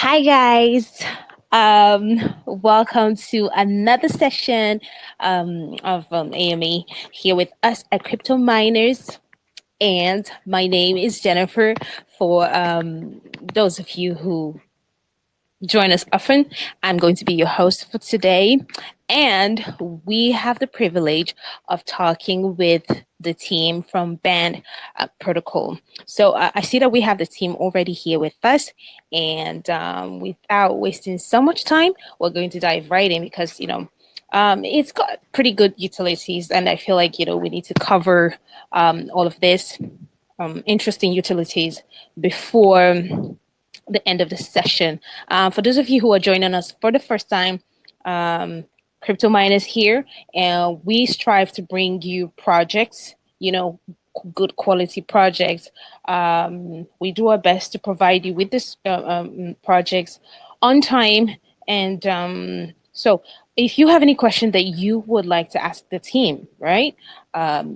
Hi guys. Welcome to another session of AME here with us at Crypto Miners. And my name is Jennifer. For those of you who join us often, I'm going to be your host for today. And we have the privilege of talking with the team from Band Protocol. So I see that we have the team already here with us. And without wasting so much time, we're going to dive right in because, it's got pretty good utilities. And I feel like, we need to cover all of this interesting utilities before the end of the session. For those of you who are joining us for the first time, Crypto Miners here, and we strive to bring you projects, good quality projects. We do our best to provide you with this projects on time. And so if you have any question that you would like to ask the team, right?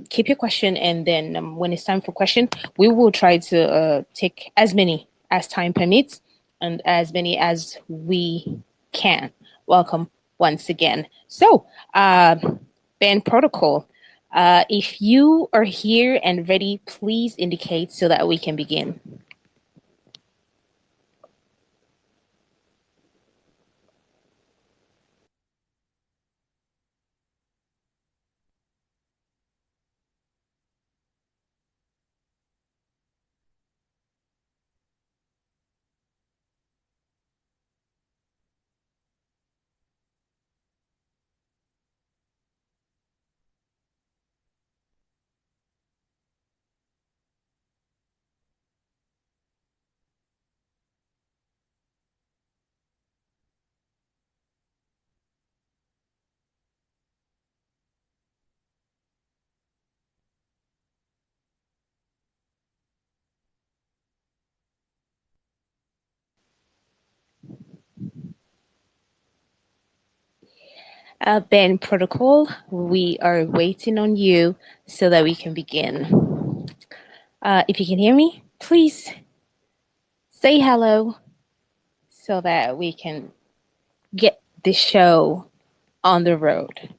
Keep your question, and then when it's time for question, we will try to take as many as time permits and as many as we can. Welcome once again. So, band protocol. If you are here and ready, please indicate so that we can begin. Band protocol, we are waiting on you so that we can begin. If you can hear me, please say hello so that we can get the show on the road.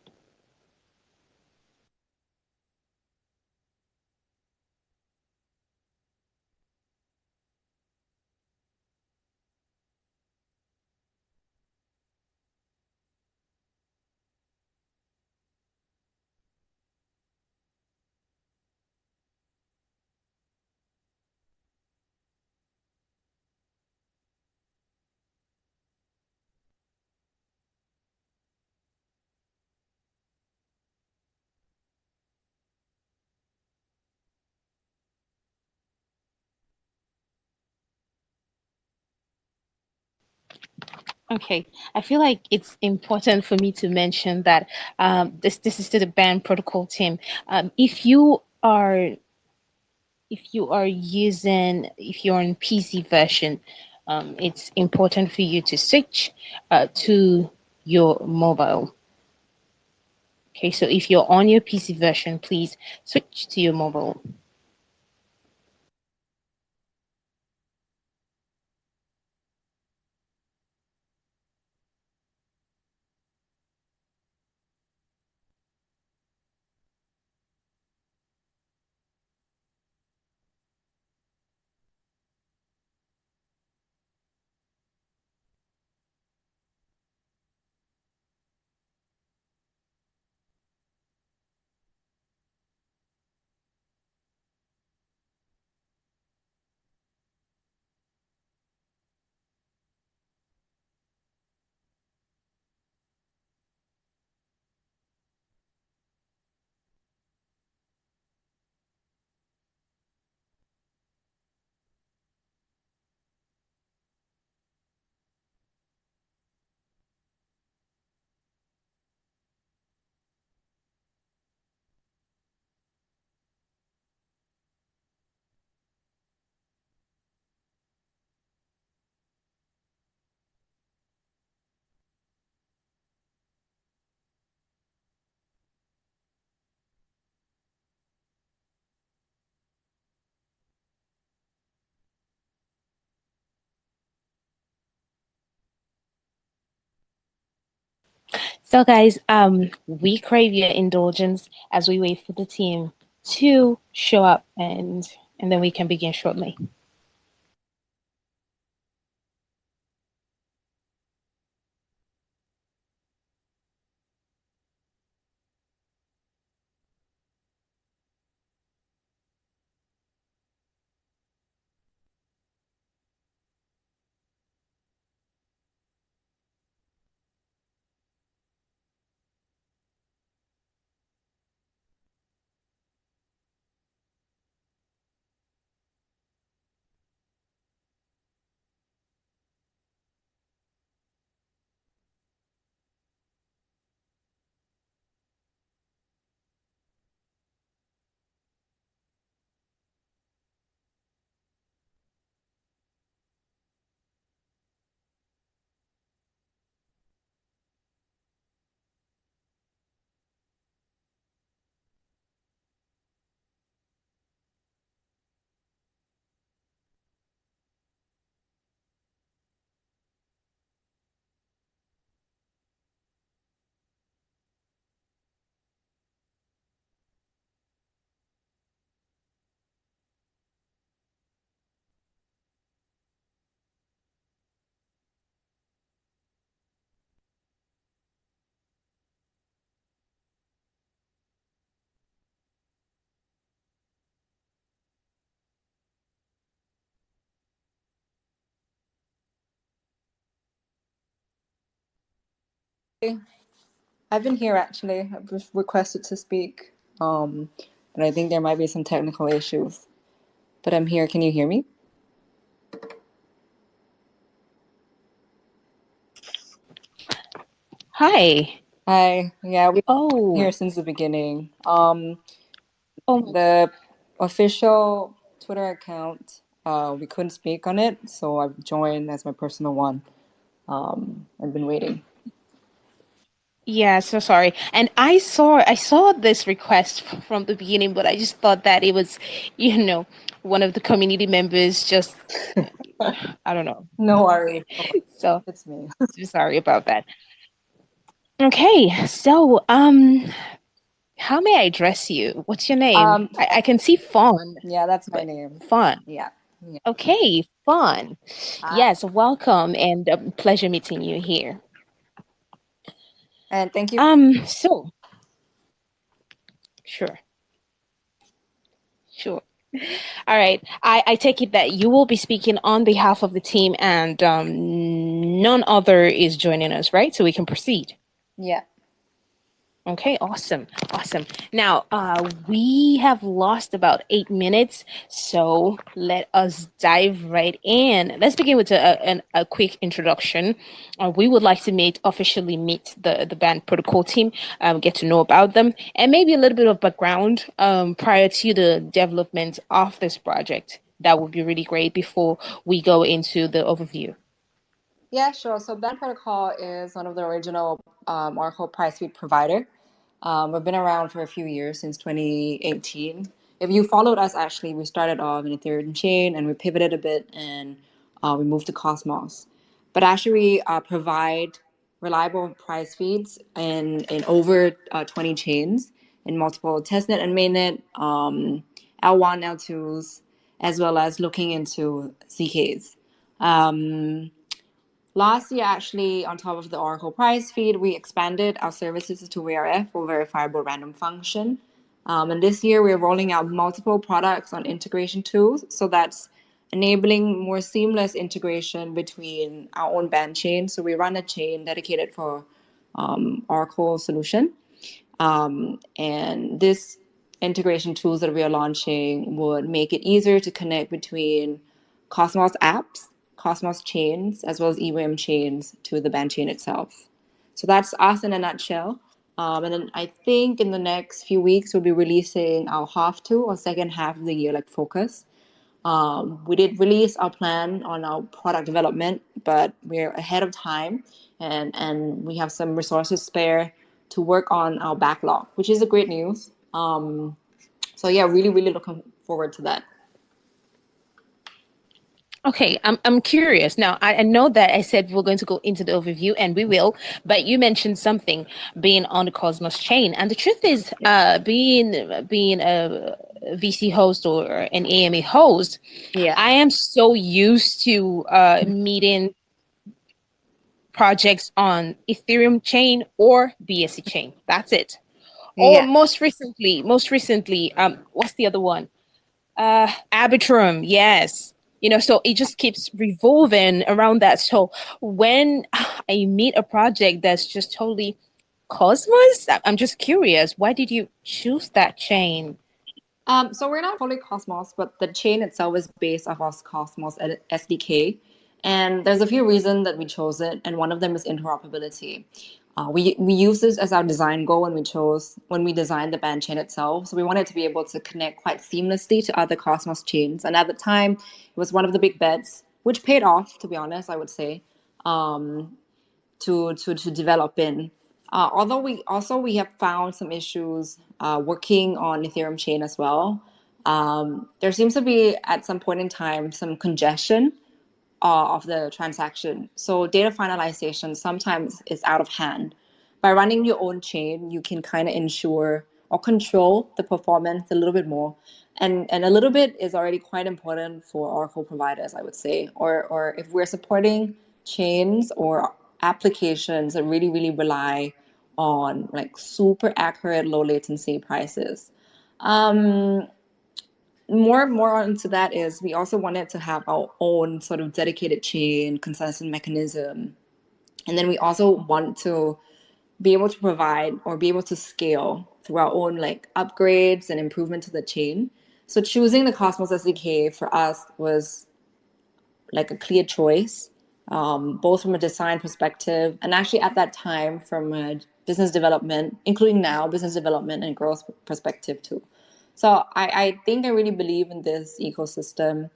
Okay, I feel like it's important for me to mention that this is to the band protocol team. If you're on PC version, it's important for you to switch to your mobile. Okay, so if you're on your PC version, please switch to your mobile. So, guys, we crave your indulgence as we wait for the team to show up, and then we can begin shortly. I've been here actually. I've requested to speak, but I think there might be some technical issues. But I'm here. Can you hear me? Hi. Hi. Yeah, we've been Oh, here since the beginning. oh, The official Twitter account, we couldn't speak on it, so I've joined as my personal one. I've been waiting. yeah. So sorry. And I saw this request from the beginning, but I just thought that it was, one of the community members. Just I don't know. No worries. So It's me. sorry about that. Okay. So how may I address you? What's your name? I can see Fawn, Yeah, that's my but name. Fawn. Yeah. Yeah. Okay, Fawn. Hi. Yes, welcome and pleasure meeting you here. And thank you. So sure, sure. All right. I take it that you will be speaking on behalf of the team and none other is joining us, right? So we can proceed. Yeah. Okay, awesome, awesome. Now, we have lost about 8 minutes, so let us dive right in. Let's begin with a quick introduction. We would like to officially meet the band protocol team, get to know about them, and maybe a little bit of background prior to the development of this project. That would be really great before we go into the overview. Yeah, sure. So Band Protocol is one of the original Oracle price feed provider. We've been around for a few years since 2018. If you followed us, actually, we started off in Ethereum chain and we pivoted a bit and we moved to Cosmos. But actually, we provide reliable price feeds in over 20 chains in multiple testnet and mainnet, L1, L2s, as well as looking into CKs. Um, Last year, actually, on top of the Oracle price feed, we expanded our services to VRF or verifiable random function. And this year, we're rolling out multiple products on integration tools. So that's enabling more seamless integration between our own band chain. So we run a chain dedicated for Oracle solution. And this integration tools that we are launching would make it easier to connect between Cosmos apps, Cosmos chains, as well as EVM chains to the band chain itself. So that's us in a nutshell. And then I think in the next few weeks, we'll be releasing our half two or second half of the year, like focus. We did release our plan on our product development, but we're ahead of time and we have some resources spare to work on our backlog, which is a great news. So yeah, really, really looking forward to that. Okay, I'm curious. Now, I know that I said we're going to go into the overview, and we will, but you mentioned something being on the Cosmos chain, and the truth is, Yeah. being a VC host or an AMA host, Yeah. I am so used to meeting projects on Ethereum chain or BSC chain. That's it. Or Yeah. most recently, what's the other one? Arbitrum, yes. So it just keeps revolving around that. So when I meet a project that's just totally Cosmos, I'm just curious, why did you choose that chain? So we're not fully Cosmos, but the chain itself is based off of Cosmos SDK. And there's a few reasons that we chose it, and one of them is interoperability. We use this as our design goal when we designed the band chain itself. So we wanted to be able to connect quite seamlessly to other Cosmos chains. And at the time, it was one of the big bets, which paid off, to be honest, I would say. To develop in. Although we have found some issues working on Ethereum chain as well. There seems to be at some point in time some congestion of the transaction. So data finalization sometimes is out of hand. By running your own chain, you can kind of ensure or control the performance a little bit more. And a little bit is already quite important for Oracle providers, I would say. Or if we're supporting chains or applications that really, really rely on like super accurate low latency prices. Um, more onto that is we also wanted to have our own sort of dedicated chain consensus mechanism, and then we also want to be able to provide or be able to scale through our own like upgrades and improvement to the chain. So choosing the Cosmos SDK for us was like a clear choice, both from a design perspective and actually at that time from a business development, including now business development and growth perspective too. So I think I really believe in this ecosystem,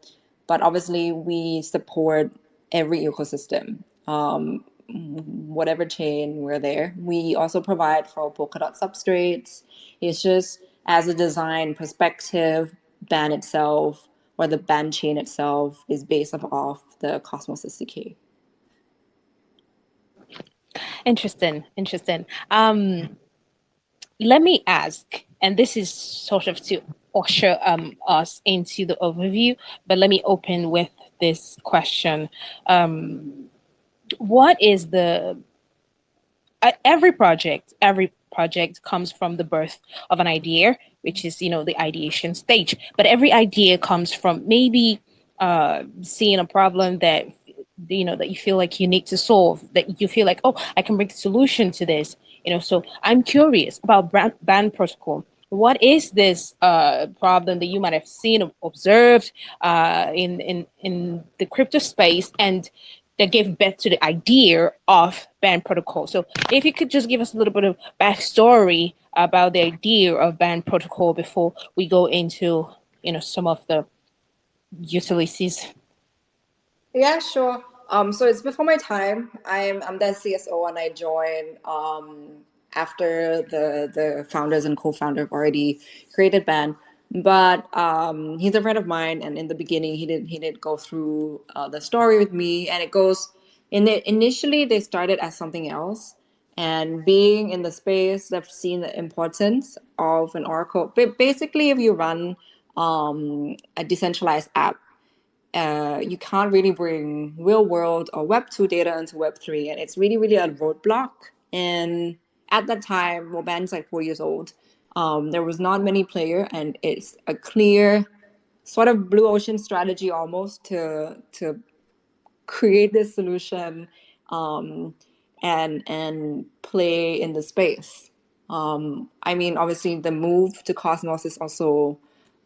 but obviously we support every ecosystem. Whatever chain we're there. We also provide for Polkadot substrates. It's just as a design perspective, band itself or the band chain itself is based off the Cosmos SDK. Interesting, interesting. Let me ask, and this is sort of to usher us into the overview, but let me open with this question. What is the every project comes from the birth of an idea, which is the ideation stage, but every idea comes from maybe seeing a problem that that you feel like you need to solve, that you feel like, oh, I can bring a solution to this. So I'm curious about band protocol. What is this problem that you might have seen or observed in the crypto space, and that gave birth to the idea of band protocol? So if you could just give us a little bit of backstory about the idea of band protocol before we go into some of the utilities. Yeah, sure. So it's before my time. I'm the CSO and I joined after the founders and co-founder have already created Band. But he's a friend of mine, and in the beginning, he did go through the story with me, and it goes initially they started as something else, and being in the space, they've seen the importance of an Oracle. Basically, if you run a decentralized app, you can't really bring real world or Web 2 data into Web 3, and it's really, really a roadblock. And at that time, well, band's like 4 years old. There was not many player, and it's a clear sort of blue ocean strategy almost to create this solution, um, and play in the space. I mean, obviously, the move to Cosmos is also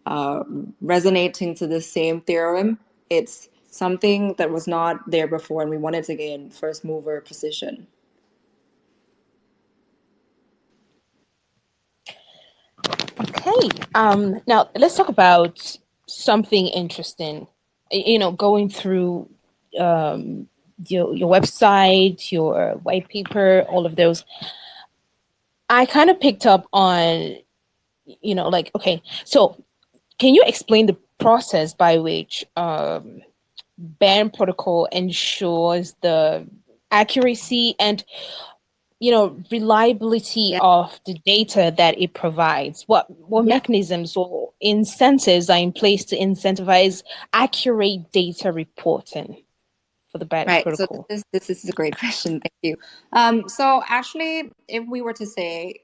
uh, resonating to the same theorem. It's something that was not there before, and we wanted to gain first mover position. Okay. Now let's talk about something interesting. Going through your website, your white paper, all of those. I kind of picked up on, like, okay, so can you explain the process by which band protocol ensures the accuracy and reliability Yeah. of the data that it provides? What Yeah. mechanisms or incentives are in place to incentivize accurate data reporting for the band Right. So protocol? this is a great question. Thank you. So actually, if we were to say,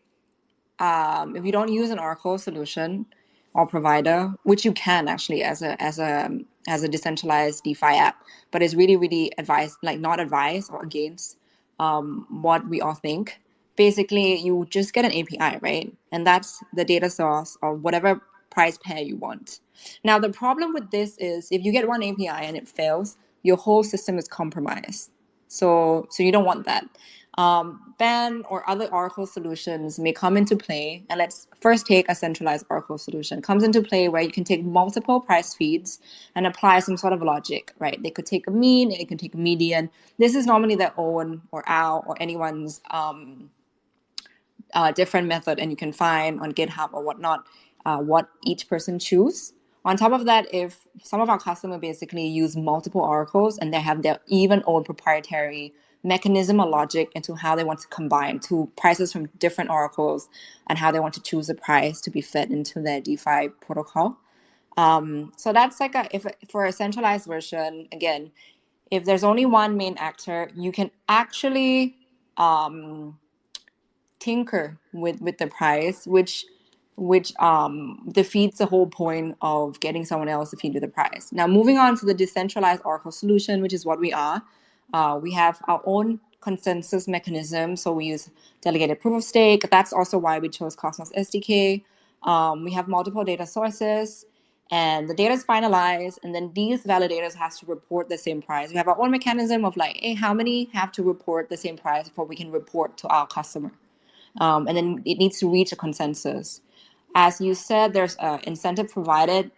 if you don't use an Oracle solution or provider, which you can actually as a decentralized DeFi app, but it's really really advised, like not advised or against what we all think. Basically, you just get an API, right? And that's the data source of whatever price pair you want. Now, the problem with this is if you get one API and it fails, your whole system is compromised. So you don't want that. BAN or other Oracle solutions may come into play. And let's first take a centralized Oracle solution. It comes into play where you can take multiple price feeds and apply some sort of logic, right? They could take a mean, it can take a median. This is normally their own or our or anyone's different method, and you can find on GitHub or whatnot what each person choose. On top of that, if some of our customers basically use multiple oracles and they have their even own proprietary mechanism or logic into how they want to combine two prices from different oracles and how they want to choose a price to be fed into their DeFi protocol. So that's like a if for a centralized version, again, if there's only one main actor, you can actually tinker with the price, which defeats the whole point of getting someone else to feed you the price. Now, moving on to the decentralized Oracle solution, which is what we are, we have our own consensus mechanism. So we use delegated proof of stake. That's also why we chose Cosmos SDK. We have multiple data sources, and the data is finalized, and then these validators has to report the same price. We have our own mechanism of like, hey, how many have to report the same price before we can report to our customer, and then it needs to reach a consensus. As you said, there's an incentive provided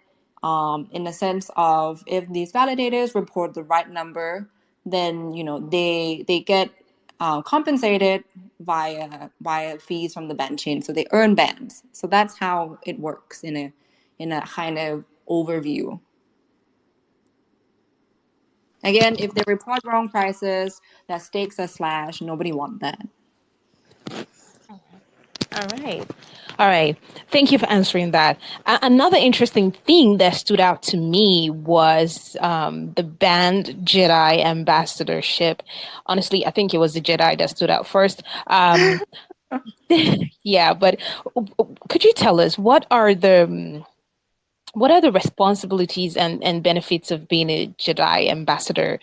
in the sense of if these validators report the right number, then they get compensated via fees from the band chain, so they earn bands. So that's how it works in a kind of overview. Again, if they report wrong prices, their stakes are slashed. Nobody want that. All right. All right. Thank you for answering that. Another interesting thing that stood out to me was the band Jedi ambassadorship. Honestly, I think it was the Jedi that stood out first. Yeah, but could you tell us what are the responsibilities and benefits of being a Jedi ambassador?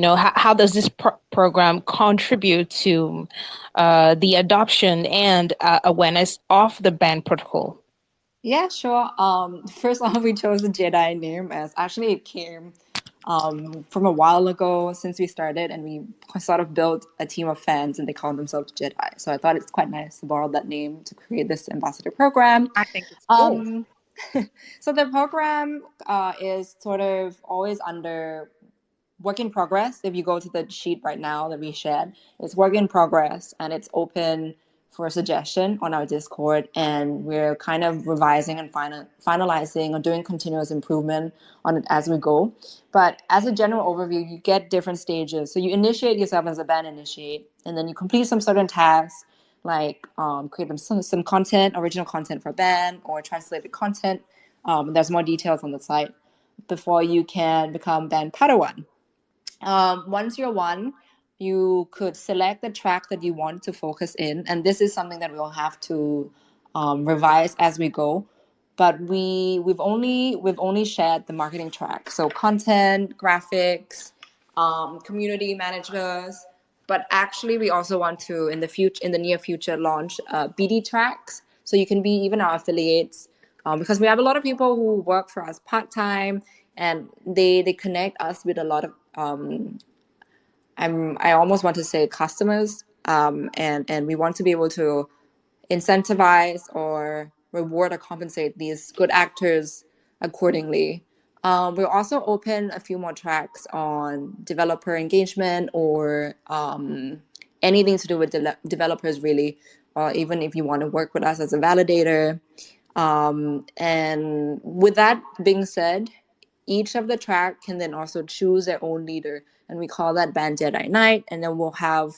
How does this program contribute to the adoption and awareness of the band protocol? Yeah, sure. First off, we chose the Jedi name as actually it came from a while ago since we started, and we sort of built a team of fans, and they call themselves Jedi. So I thought it's quite nice to borrow that name to create this ambassador program. I think it's cool. Um, so the program is sort of always under work in progress. If you go to the sheet right now that we shared, it's work in progress and it's open for suggestion on our Discord. And we're kind of revising and finalizing or doing continuous improvement on it as we go. But as a general overview, you get different stages. So you initiate yourself as a band initiate, and then you complete some certain tasks like create some content, original content for band or translated content. There's more details on the site before you can become band Padawan. Once you're one, you could select the track that you want to focus in, and this is something that we'll have to revise as we go. But we've only shared the marketing track, so content, graphics, community managers. But actually, we also want to in the near future launch BD tracks, so you can be even our affiliates, because we have a lot of people who work for us part time, and they connect us with a lot of I almost want to say customers, and we want to be able to incentivize or reward or compensate these good actors accordingly. We'll also open a few more tracks on developer engagement or anything to do with developers, really, or even if you want to work with us as a validator. And with that being said, each of the track can then also choose their own leader, and we call that Band Jedi Night. And then we'll have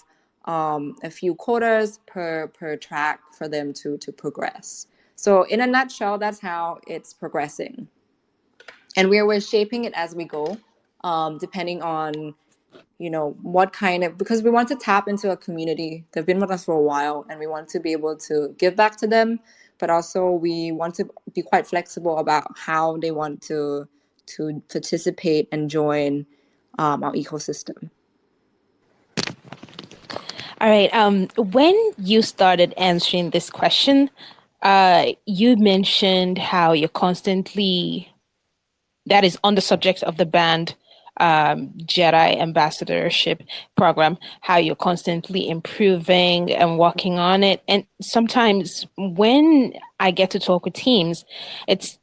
a few quotas per track for them to progress. So in a nutshell, that's how it's progressing, and we're shaping it as we go, depending on what kind of, because we want to tap into a community. They've been with us for a while, and we want to be able to give back to them, but also we want to be quite flexible about how they want to participate and join our ecosystem. All right. When you started answering this question, you mentioned how you're constantly, that is on the subject of the band Jedi ambassadorship program, how you're constantly improving and working on it. And sometimes when I get to talk with teams, it's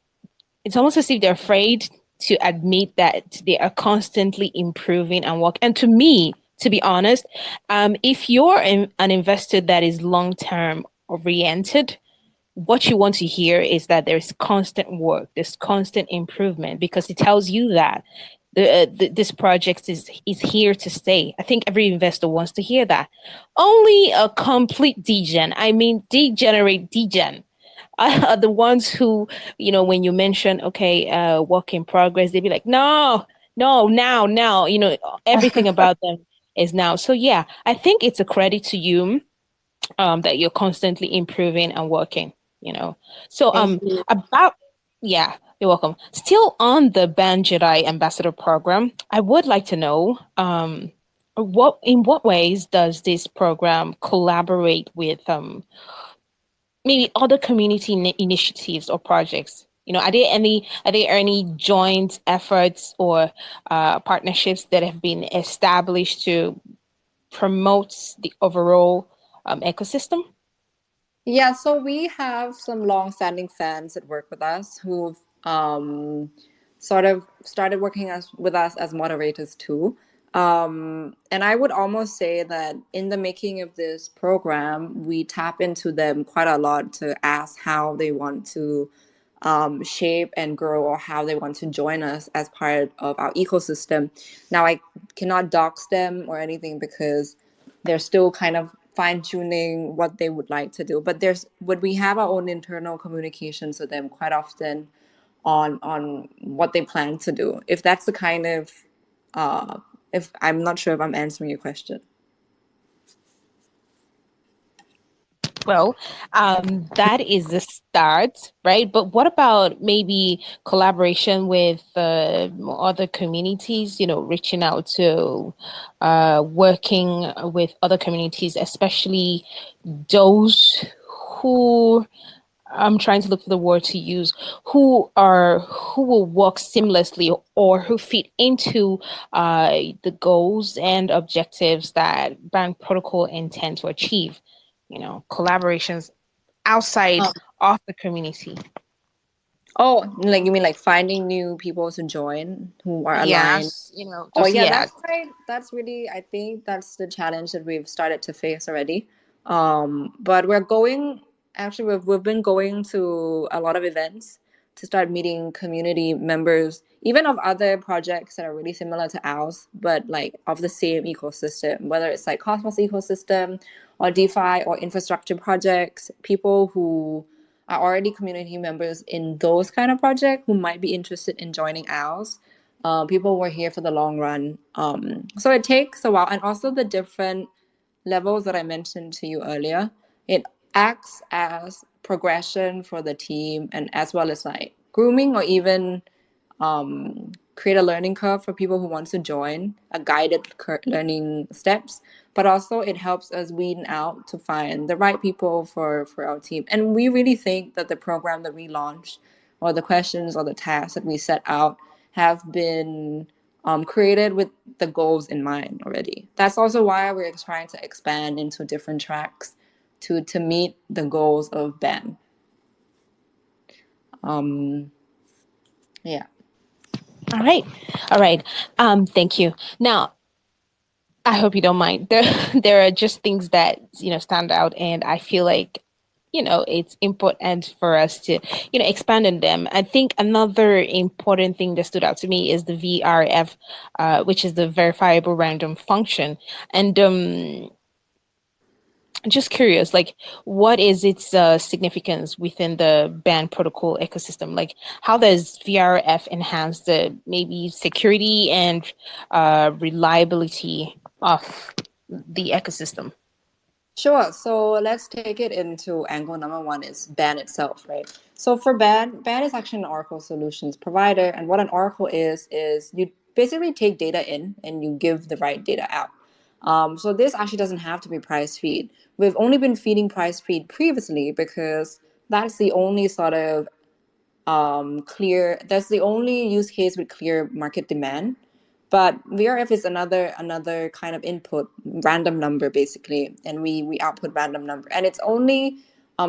it's almost as if they're afraid to admit that they are constantly improving and work. And to me, to be honest, if you're an investor that is long term oriented, what you want to hear is that there's constant work, there's constant improvement, because it tells you that this project is here to stay. I think every investor wants to hear that. Only a complete degen, I mean degenerate degen, are the ones who, when you mention, okay, work in progress, they'd be like, no, no, now, everything about them is now. So yeah, I think it's a credit to you that you're constantly improving and working, you know. So Thank you. about yeah, you're welcome. Still on the Ban Jedi Ambassador program, I would like to know what ways does this program collaborate with maybe other community initiatives or projects? Are there any joint efforts or partnerships that have been established to promote the overall ecosystem? Yeah, so we have some long-standing fans that work with us who've sort of started working with us as moderators too. And I would almost say that in the making of this program, we tap into them quite a lot to ask how they want to shape and grow, or how they want to join us as part of our ecosystem. Now, I cannot dox them or anything because they're still kind of fine tuning what they would like to do. But we have our own internal communications with them quite often on what they plan to do. If that's the kind of uh, if I'm not sure if I'm answering your question. Well, that is the start, right? But what about maybe collaboration with other communities, reaching out to, working with other communities, especially those who, I'm trying to look for the word to use, who will work seamlessly or who fit into the goals and objectives that Bank Protocol intend to achieve. Collaborations outside Oh, of the community. oh, like you mean like finding new people to join who are aligned. Yes, Oh just yeah, yeah. that's really, I think that's the challenge that we've started to face already. But we're going, actually we've been going to a lot of events to start meeting community members, even of other projects that are really similar to ours, but like of the same ecosystem, whether it's like Cosmos ecosystem or DeFi or infrastructure projects, people who are already community members in those kind of projects who might be interested in joining ours. People who are here for the long run. So it takes a while, and also the different levels that I mentioned to you earlier. It acts as progression for the team, and as well as like grooming, or even create a learning curve for people who want to join, a guided learning steps. But also it helps us weed out to find the right people for our team. And we really think that the program that we launched, or the questions or the tasks that we set out, have been created with the goals in mind already. That's also why we're trying to expand into different tracks to meet the goals of BAM. Um, yeah. All right. All right. Thank you. Now, I hope you don't mind. There are just things that, stand out, and I feel like it's important for us to, expand on them. I think another important thing that stood out to me is the VRF, which is the verifiable random function. And I'm just curious, like, what is its significance within the band protocol ecosystem? Like, how does VRF enhance the maybe security and reliability of the ecosystem? Sure. So let's take it into angle number one is BAN itself, right? So for BAN is actually an Oracle solutions provider. And what an Oracle is you basically take data in and you give the right data out. So this actually doesn't have to be price feed. We've only been feeding price feed previously because that's the only sort of clear, that's the only use case with clear market demand. But VRF is another kind of input, random number basically, and we output random number, and it's only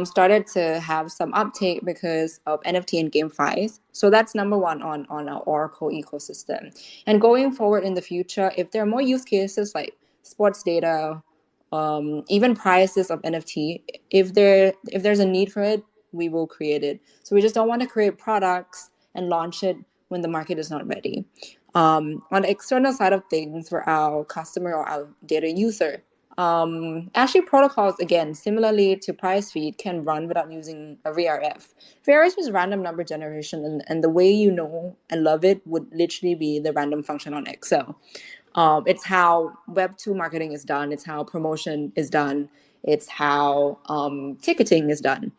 started to have some uptake because of NFT and GameFi. So that's number one on our Oracle ecosystem. And going forward in the future, if there are more use cases like sports data, even prices of NFT, if there's a need for it, we will create it. So we just don't want to create products and launch it when the market is not ready. On the external side of things, for our customer or our data user, actually protocols again, similarly to price feed, can run without using a VRF. VRF is random number generation, and the way you know and love it would literally be the random function on Excel. It's how Web2 marketing is done. It's how promotion is done. It's how ticketing is done.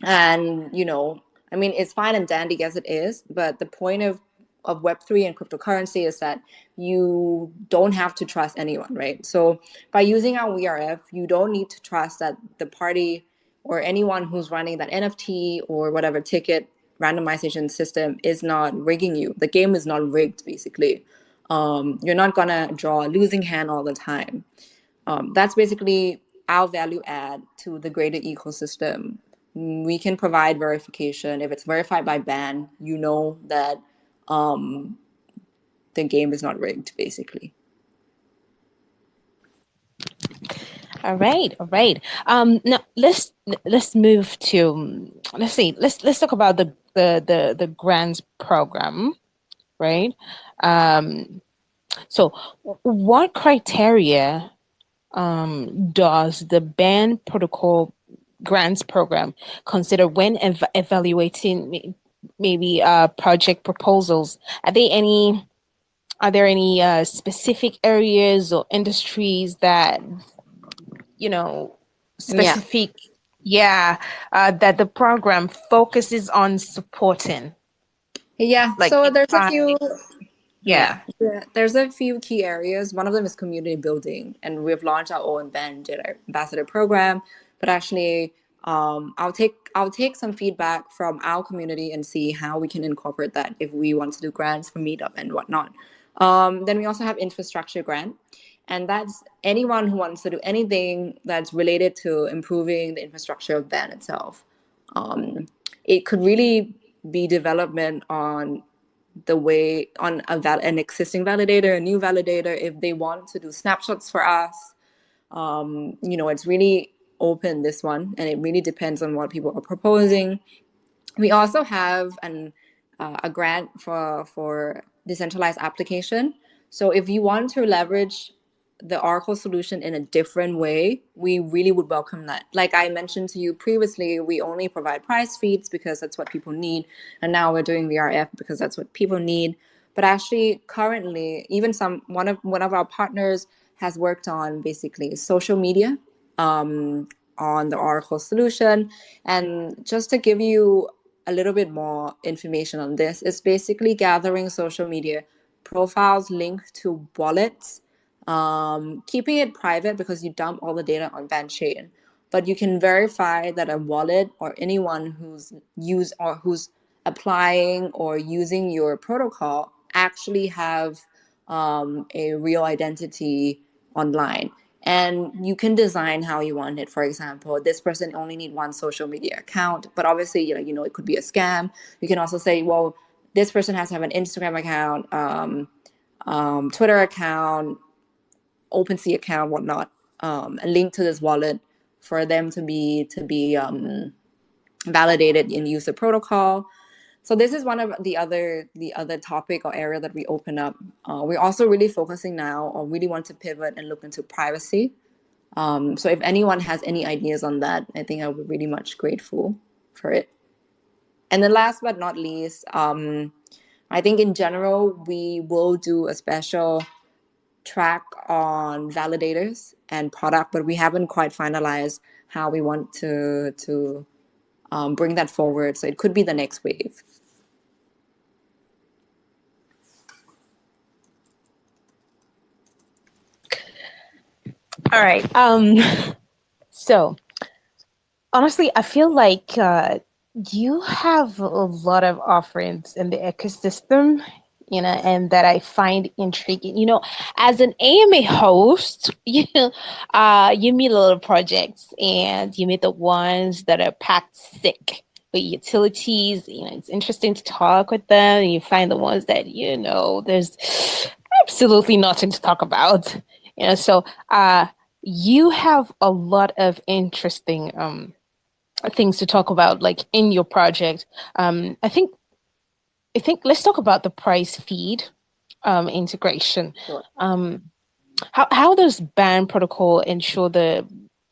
And I mean, it's fine and dandy as it is, but the point of Web3 and cryptocurrency is that you don't have to trust anyone, right? So by using our VRF, you don't need to trust that the party or anyone who's running that NFT or whatever ticket randomization system is not rigging you. The game is not rigged, basically. You're not gonna draw a losing hand all the time. That's basically our value add to the greater ecosystem. We can provide verification. If it's verified by ban, you know that the game is not rigged, basically. All right, all right. Now let's move to let's see. Let's talk about the grants program, right? Um, so what criteria does the band protocol grants program consider when evaluating maybe project proposals? Are there any specific areas or industries that you know, Yeah. specific, yeah, that the program focuses on supporting, Yeah. like So there's a defining, few. yeah. Yeah, there's a few key areas. One of them is community building, and we've launched our own band ambassador program. But actually, I'll take some feedback from our community and see how we can incorporate that if we want to do grants for Meetup and whatnot. Then we also have infrastructure grant, and that's anyone who wants to do anything that's related to improving the infrastructure of band itself. Um, it could really be development on the way on an existing validator, a new validator, if they want to do snapshots for us. It's really open, this one, and it really depends on what people are proposing. We also have a grant for decentralized application. So if you want to leverage the Oracle solution in a different way, we really would welcome that. Like I mentioned to you previously, we only provide price feeds because that's what people need, and now we're doing VRF because that's what people need. But actually, currently, even one of our partners has worked on basically social media on the Oracle solution. And just to give you a little bit more information on this, it's basically gathering social media profiles linked to wallets, keeping it private because you dump all the data on Bandchain. But you can verify that a wallet or anyone who's applying or using your protocol actually have a real identity online, and you can design how you want it. For example, this person only need one social media account, but obviously it could be a scam. You can also say, well, this person has to have an Instagram account, Twitter account, OpenSea account, whatnot, a link to this wallet for them to be validated and use the protocol. So this is one of the other topic or area that we open up. We're also really focusing now, or really want to pivot and look into privacy. So if anyone has any ideas on that, I think I would be really much grateful for it. And then last but not least, I think in general we will do a special track on validators and product, but we haven't quite finalized how we want to bring that forward. So it could be the next wave. All right. So honestly, I feel like you have a lot of offerings in the ecosystem, and that I find intriguing. As an AMA host, you meet a lot of projects, and you meet the ones that are packed sick with utilities. It's interesting to talk with them, and you find the ones that there's absolutely nothing to talk about. So you have a lot of interesting things to talk about, like in your project. I think let's talk about the price feed integration. Sure. How does band protocol ensure the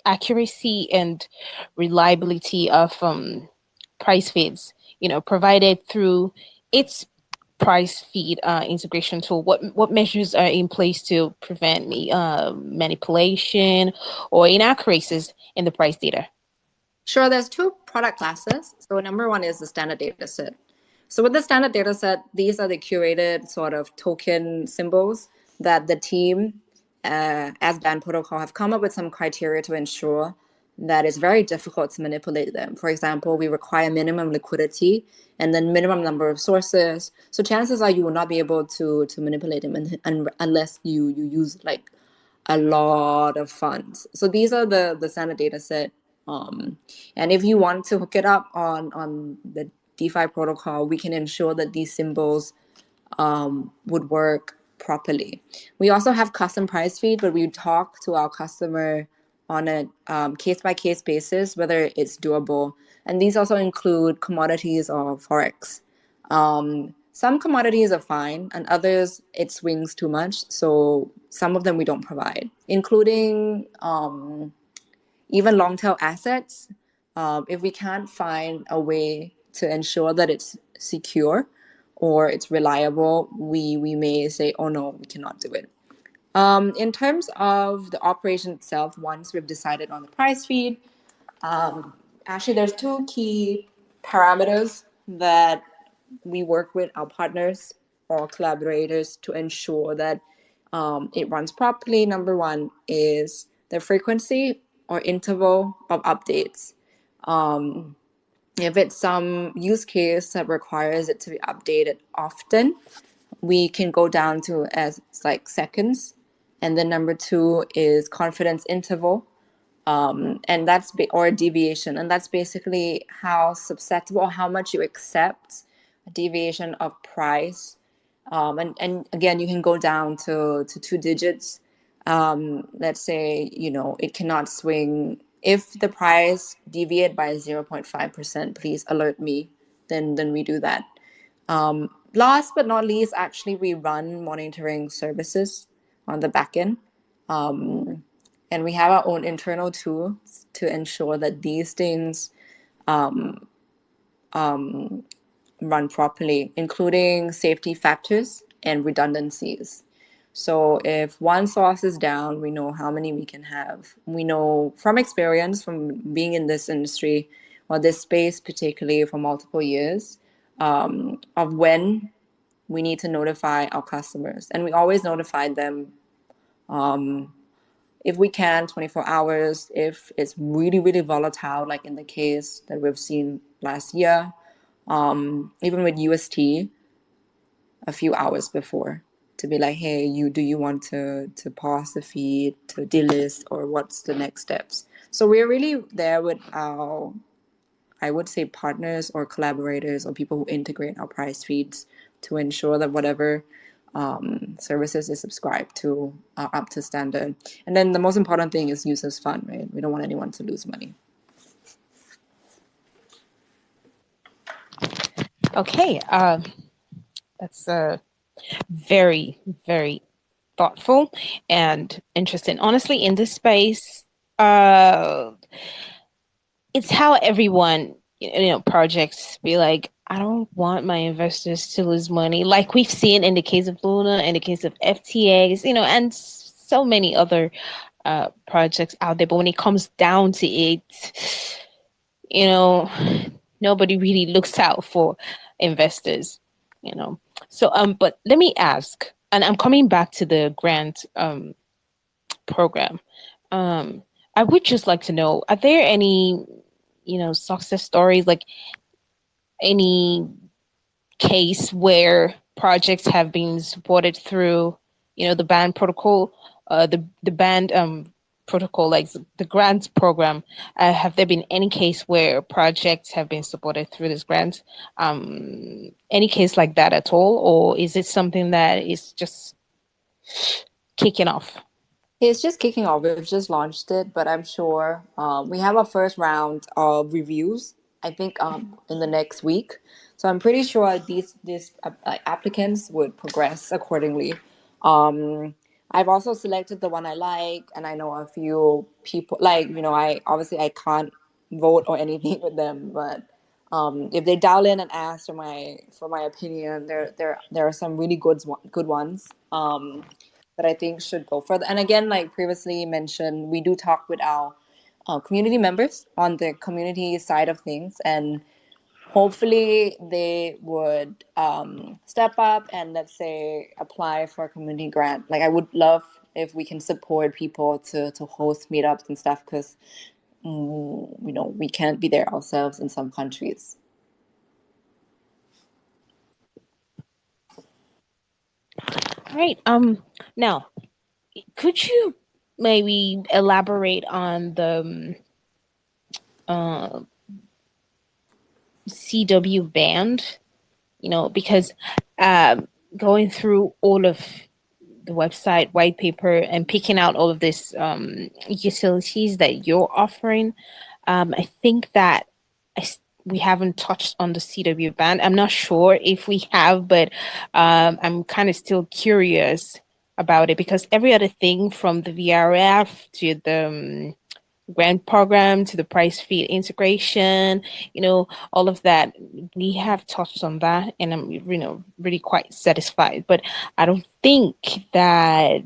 accuracy and reliability of price feeds, provided through its price feed integration tool? What measures are in place to prevent manipulation or inaccuracies in the price data? Sure, there's two product classes. So number one is the standard data set. So with the standard data set, these are the curated sort of token symbols that the team, as band protocol, have come up with some criteria to ensure that it's very difficult to manipulate them. For example, we require minimum liquidity and then minimum number of sources. So chances are you will not be able to manipulate them unless you use like a lot of funds. So these are the standard data set. And if you want to hook it up on the DeFi protocol, we can ensure that these symbols would work properly. We also have custom price feed, but we talk to our customer on a case-by-case basis whether it's doable. And these also include commodities or forex. Some commodities are fine, and others it swings too much. So some of them we don't provide, including even long tail assets. If we can't find a way to ensure that it's secure or it's reliable, we may say, oh no, we cannot do it. In terms of the operation itself, once we've decided on the price feed, actually there's two key parameters that we work with our partners or collaborators to ensure that it runs properly. Number one is the frequency or interval of updates. If it's some use case that requires it to be updated often, we can go down to as like seconds. And then number two is confidence interval, and or deviation, and that's basically how susceptible, how much you accept a deviation of price. And again, you can go down to two digits. Let's say it cannot swing. If the price deviate by 0.5%, please alert me. Then we do that. Last but not least, actually, we run monitoring services on the back end. And we have our own internal tools to ensure that these things run properly, including safety factors and redundancies. So if one source is down, we know how many we can have. We know from experience, from being in this industry or this space, particularly for multiple years, of when we need to notify our customers. And we always notify them, if we can, 24 hours. If it's really, really volatile, like in the case that we've seen last year, even with UST, a few hours before, to be like, hey, do you want to pause the feed, to delist, or what's the next steps? So we're really there with our, I would say, partners or collaborators or people who integrate our price feeds to ensure that whatever services is subscribed to are up to standard. And then the most important thing is users fun, right? We don't want anyone to lose money. Okay, that's very, very thoughtful and interesting. Honestly, in this space, uh, it's how everyone, projects be like, I don't want my investors to lose money, like we've seen in the case of Luna, in the case of FTAs, and so many other projects out there. But when it comes down to it, you know, nobody really looks out for investors, you know. So, but let me ask, and I'm coming back to the grant program. Um, I would just like to know, are there any, success stories, like any case where projects have been supported through, the band protocol, the band protocol, like the grants program? Have there been any case where projects have been supported through this grant? Any case like that at all, or is it something that is just kicking off? It's just kicking off. We've just launched it, but I'm sure we have a first round of reviews. I think in the next week, so I'm pretty sure these applicants would progress accordingly. Um, I've also selected the one I like, and I know a few people. Like I obviously I can't vote or anything with them, but if they dial in and ask for my opinion, there are some really good ones. That I think should go further. And again, like previously mentioned, we do talk with our community members on the community side of things, and hopefully they would step up and, let's say, apply for a community grant. Like I would love if we can support people to host meetups and stuff, because we can't be there ourselves in some countries. All right. Now, could you maybe elaborate on the CW band? Because going through all of the website white paper and picking out all of this utilities that you're offering, I think that we haven't touched on the CW band. I'm not sure if we have, but I'm kind of still curious about it, because every other thing from the VRF to the grant program to the price feed integration, all of that, we have touched on that, and I'm, really quite satisfied. But I don't think that,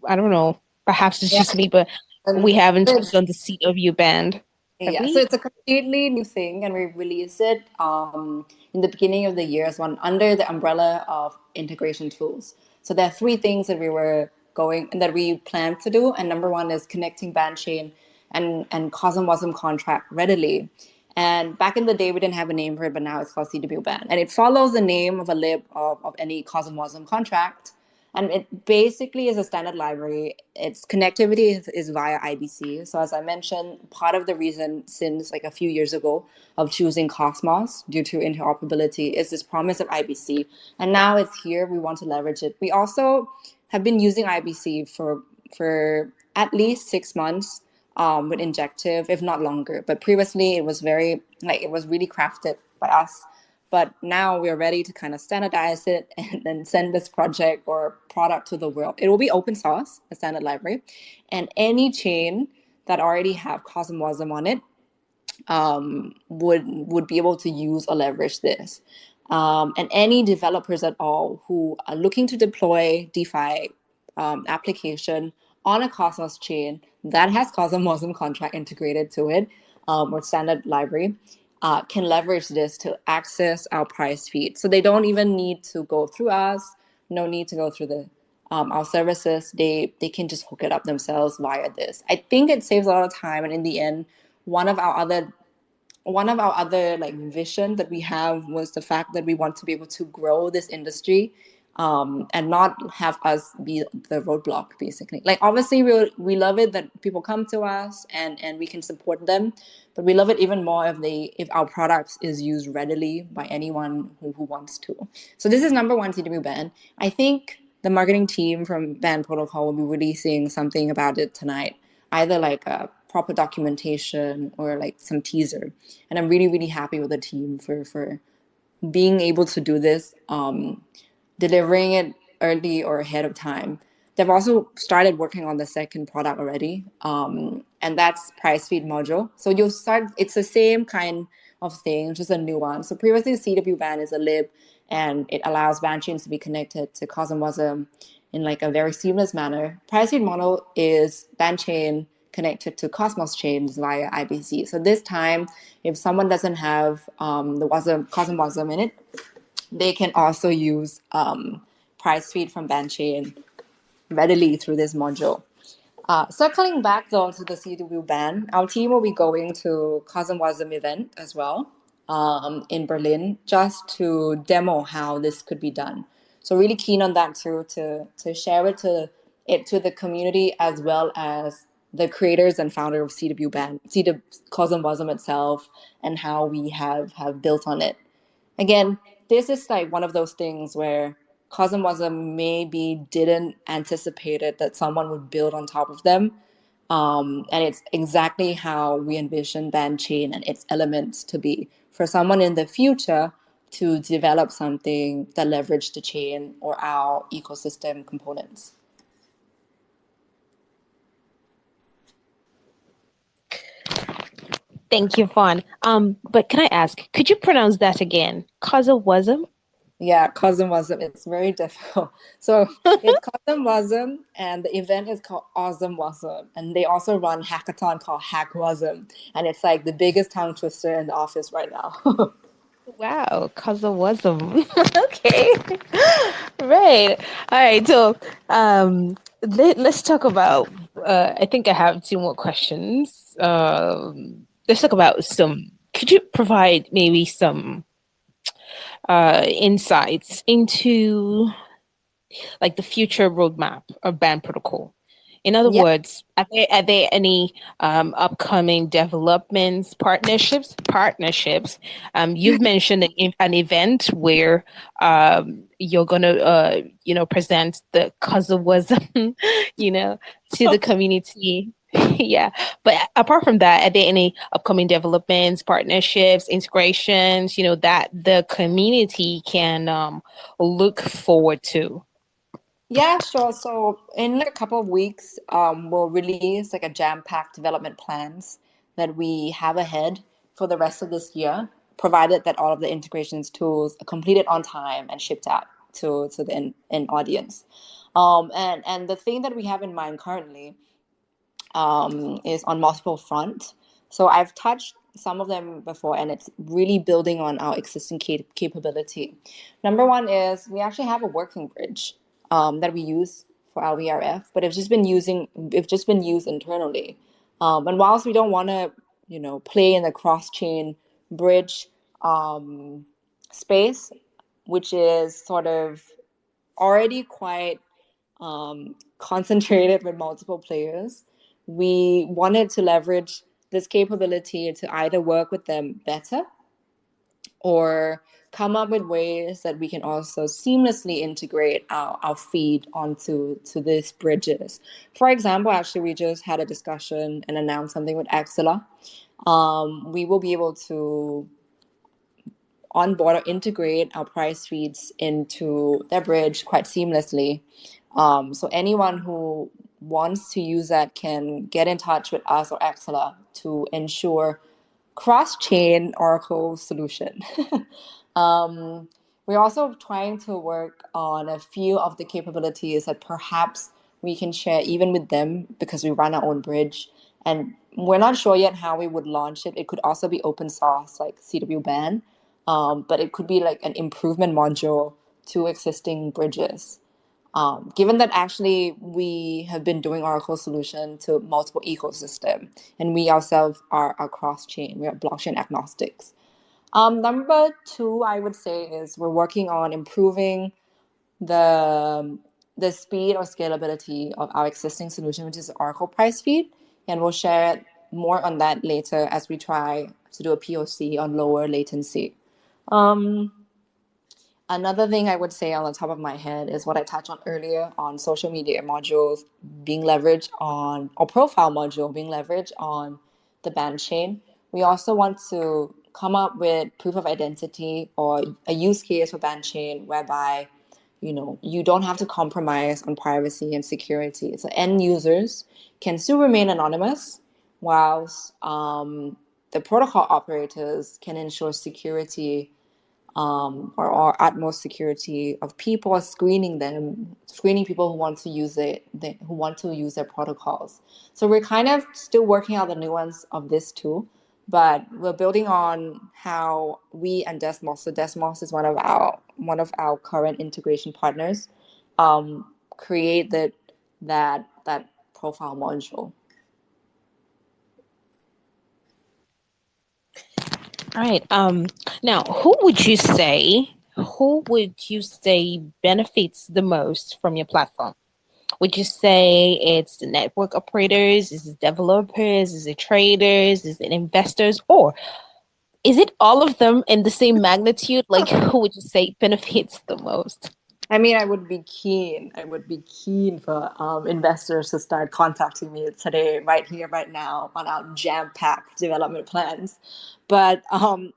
I don't know, perhaps it's Yeah. just me, but we And haven't touched on the CW band, have yeah, so we? it's a completely new thing, and we released it in the beginning of the year as one under the umbrella of integration tools. So there are three things that we were going and that we plan to do, and number one is connecting band chain and COSM WASM contract readily. And back in the day, we didn't have a name for it, but now it's called CW band, and it follows the name of a lib of any COSM WASM contract, and it basically is a standard library. Its connectivity is via IBC. So as I mentioned, part of the reason since like a few years ago of choosing Cosmos due to interoperability is this promise of IBC. And now it's here. We want to leverage it. We also have been using IBC for at least 6 months with Injective, if not longer. But previously it was it was really crafted by us, but now we're ready to kind of standardize it and then send this project or product to the world. It will be open source, a standard library, and any chain that already have COSM WASM on it would be able to use or leverage this. And any developers at all who are looking to deploy DeFi application on a Cosmos chain that has Cosmos WASM contract integrated to it, or standard library, can leverage this to access our price feed. So they don't even need to go through us, no need to go through the our services. They can just hook it up themselves via this. I think it saves a lot of time, and in the end, one of our other like vision that we have was the fact that we want to be able to grow this industry and not have us be the roadblock, basically. Like, obviously, we love it that people come to us and we can support them, but we love it even more if our products is used readily by anyone who wants to. So this is number one CW band. I think the marketing team from Band Protocol will be releasing something about it tonight, either like a proper documentation or like some teaser. And I'm really, really happy with the team for being able to do this, delivering it early or ahead of time. They've also started working on the second product already, and that's price feed module. So you'll start, it's the same kind of thing, just a new one. So previously, CW band is a lib, and it allows band chains to be connected to CosmWasm in like a very seamless manner. Price feed model is band chain connected to Cosmos chains via IBC. So this time, if someone doesn't have the CosmWasm in it, they can also use price feed from Bandchain readily through this module. Circling back though to the CW band, our team will be going to CosmWasm event as well in Berlin just to demo how this could be done. So really keen on that too, to share it to the community as well as the creators and founder of CW band, CW CosmWasm itself, and how we have built on it. Again, this is like one of those things where CosmWasm maybe didn't anticipate it that someone would build on top of them. And it's exactly how we envision Bandchain and its elements to be for someone in the future to develop something that leverage the chain or our ecosystem components. Thank you, Fawn. But can I ask, could you pronounce that again? Cosmwasm? Yeah, CosmWasm. It's very difficult. So it's CosmWasm, and the event is called AwesomeWasm. And they also run hackathon called HackWasm. And it's like the biggest tongue twister in the office right now. Wow, Cosmwasm. Okay. Right. All right. So, let's talk about. I think I have two more questions. Let's talk about some. Could you provide maybe some insights into like the future roadmap of band protocol? In other Yeah. words, are there any upcoming developments, partnerships? You've mentioned an event where you're going to, present the cosmosm, to the community. Yeah. But apart from that, are there any upcoming developments, partnerships, integrations, that the community can look forward to? Yeah, sure. So in like a couple of weeks, we'll release like a jam-packed development plans that we have ahead for the rest of this year, provided that all of the integrations tools are completed on time and shipped out to the end audience. And the thing that we have in mind currently is on multiple fronts. So I've touched some of them before, and it's really building on our existing capability. Number one is we actually have a working bridge that we use for our VRF, but it's just been used internally. And whilst we don't want to, play in the cross chain bridge space, which is sort of already quite concentrated with multiple players, we wanted to leverage this capability to either work with them better or come up with ways that we can also seamlessly integrate our feed onto these bridges. For example, actually, we just had a discussion and announced something with Axela. We will be able to onboard or integrate our price feeds into their bridge quite seamlessly. So anyone who wants to use that can get in touch with us or Axela to ensure cross-chain Oracle solution. We're also trying to work on a few of the capabilities that perhaps we can share even with them because we run our own bridge. And we're not sure yet how we would launch it. It could also be open source like CW Ban, but it could be like an improvement module to existing bridges. Given that actually we have been doing Oracle solution to multiple ecosystem, and we ourselves are cross-chain, we are blockchain agnostics. Number two, I would say, is we're working on improving the the speed or scalability of our existing solution, which is Oracle Price Feed, and we'll share more on that later as we try to do a POC on lower latency. Um, Another thing I would say on the top of my head is what I touched on earlier on social media modules being leveraged on, or profile module being leveraged on the band chain. We also want to come up with proof of identity or a use case for band chain whereby you don't have to compromise on privacy and security. So end users can still remain anonymous, whilst the protocol operators can ensure security, or utmost security of people, screening people who want to use who want to use their protocols. So we're kind of still working out the nuance of this too, but we're building on how we and Desmos. So Desmos is one of our current integration partners. Create that profile module. All right. Now, who would you say benefits the most from your platform? Would you say it's the network operators, is it developers, is it traders, is it investors, or is it all of them in the same magnitude? Like, who would you say benefits the most? I mean, I would be keen. I would be keen for investors to start contacting me today, right here, right now, on our jam-packed development plans. But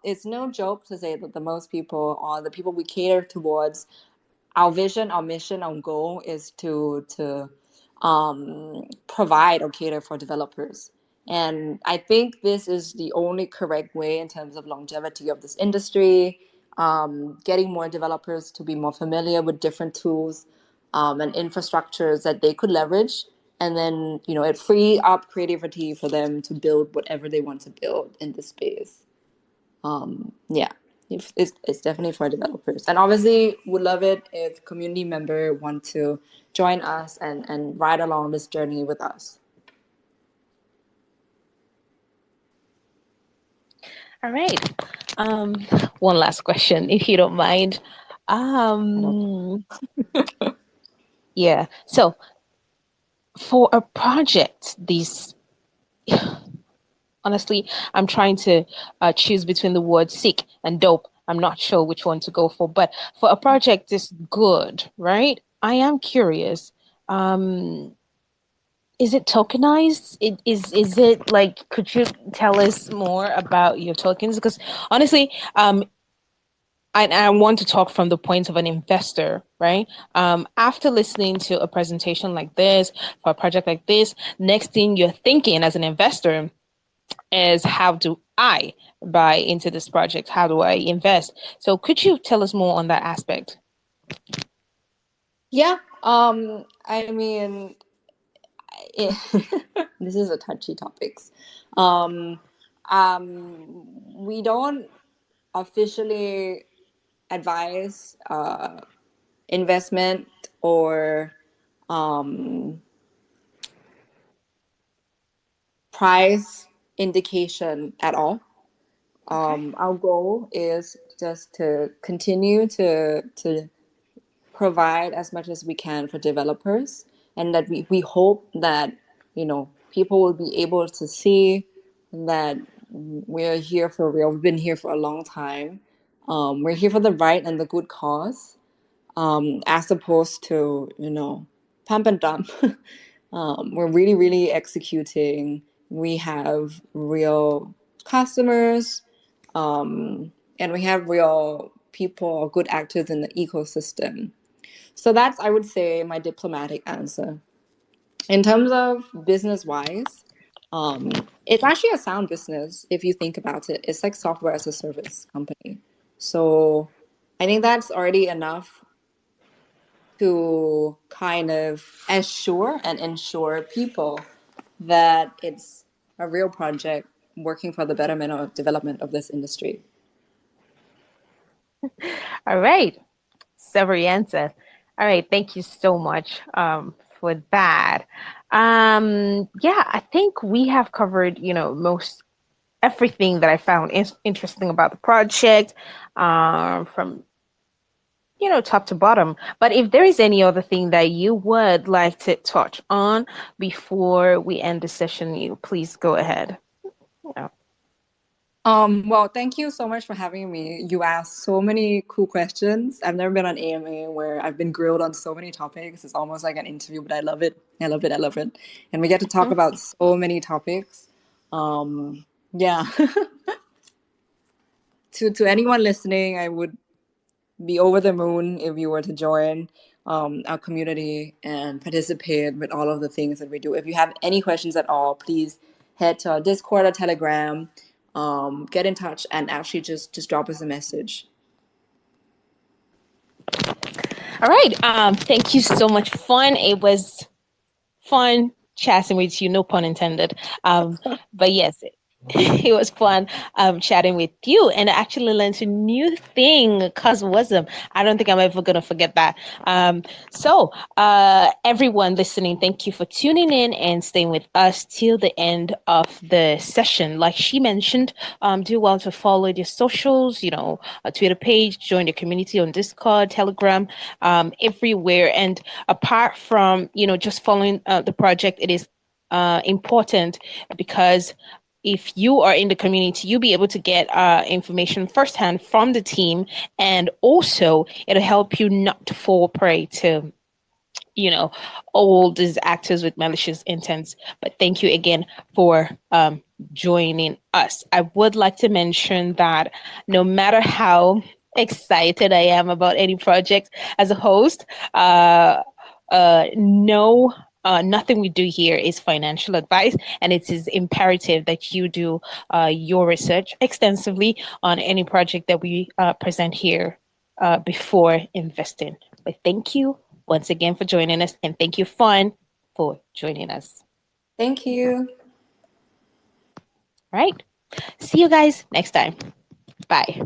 it's no joke to say that the most people, or the people we cater towards, our vision, our mission, our goal is to provide or cater for developers. And I think this is the only correct way in terms of longevity of this industry, getting more developers to be more familiar with different tools, and infrastructures that they could leverage. And then, it free up creativity for them to build whatever they want to build in this space. Yeah, it's definitely for developers, and obviously would love it if community member want to join us and ride along this journey with us. All right. Um, One last question, if you don't mind. I don't. Um, yeah. So for a project, these honestly, I'm trying to choose between the word sick and dope. I'm not sure which one to go for, but for a project this good, right? I am curious. Um, is it tokenized? Is it like? Could you tell us more about your tokens? Because honestly, I want to talk from the point of an investor, right? After listening to a presentation like this for a project like this, next thing you're thinking as an investor is how do I buy into this project? How do I invest? So could you tell us more on that aspect? Yeah. I mean, it, this is a touchy topics. Um, we don't officially advise investment or um, price indication at all. Okay. Our goal is just to continue to provide as much as we can for developers, and that we hope that people will be able to see that we're here for real. We've been here for a long time. We're here for the right and the good cause, as opposed to pump and dump. We're really, really executing. We have real customers, and we have real people or good actors in the ecosystem. So that's, I would say, my diplomatic answer. In terms of business wise, it's actually a sound business if you think about it. It's like software as a service company. So I think that's already enough to kind of assure and ensure people that it's a real project working for the betterment or development of this industry. All right. Several answer. All right. Thank you so much for that. Yeah, I think we have covered, most everything that I found interesting about the project, from top to bottom. But if there is any other thing that you would like to touch on before we end the session, you please go ahead. Yeah. Well, thank you so much for having me. You asked so many cool questions. I've never been on AMA where I've been grilled on so many topics. It's almost like an interview, but I love it. I love it. I love it. And we get to talk Mhm. about so many topics. Yeah. To anyone listening, I would be over the moon if you were to join our community and participate with all of the things that we do. If you have any questions at all, please head to our Discord or Telegram, get in touch, and actually just drop us a message. All right. Thank you so much. Fun. It was fun chatting with you, no pun intended. But yes, it was fun chatting with you, and I actually learned a new thing, cosmosm. I don't think I'm ever going to forget that. Everyone listening, thank you for tuning in and staying with us till the end of the session. Like she mentioned, do well to follow their socials, a Twitter page, join the community on Discord, Telegram, everywhere. And apart from, just following the project, it is important because if you are in the community, you'll be able to get information firsthand from the team, and also it'll help you not to fall prey to all these actors with malicious intents. But thank you again for joining us. I would like to mention that no matter how excited I am about any project as a host, no, nothing we do here is financial advice, and it is imperative that you do your research extensively on any project that we present here before investing. But thank you once again for joining us, and thank you, Fun, for joining us. Thank you. All right. See you guys next time. Bye.